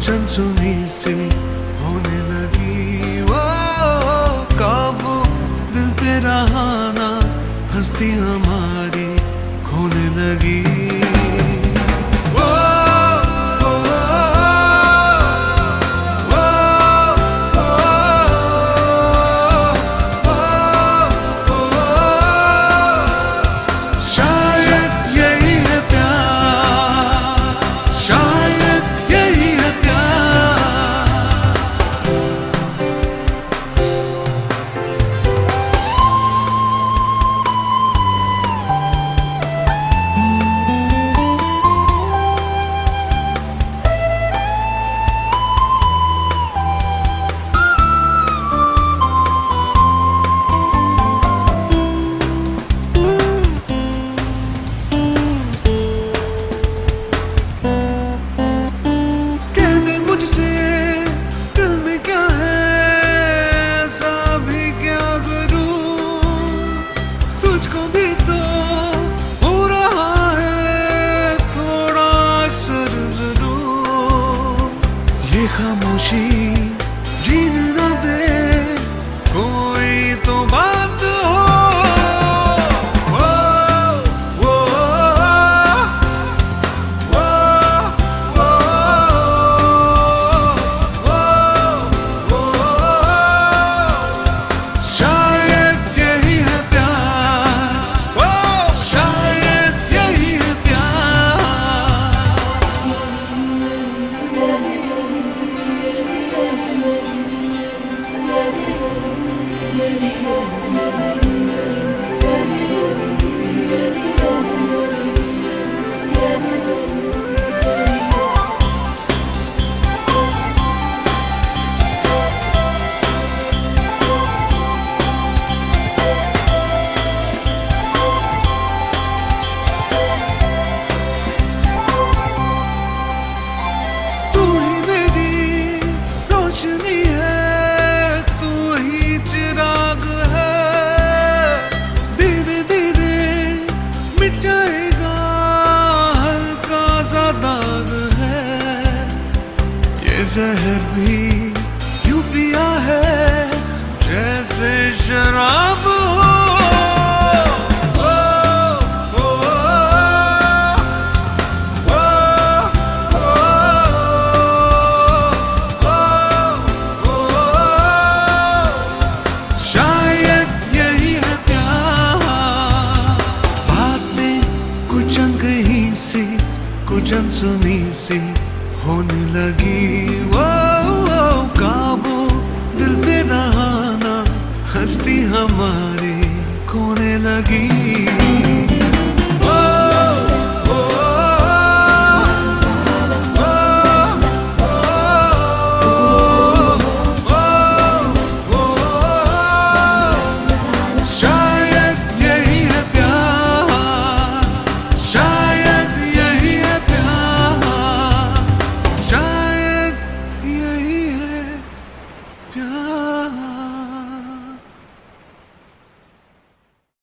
कुछ अनसुनी सी होने लगी वो काबू दिल पे रहा ना, हस्ती हमारी खोने लगी। खामोशी जीने न दे कोई तो बात हो। वो, शायद यही है प्यार, शायद यही है जाएगा हल्का सा दाग है, ये जहर भी यूं पिया है जैसे शराब हो। कुछ अनसुनी सी होने लगी वो काबू दिल पे रहा ना, हस्ती हमारी खोने लगी।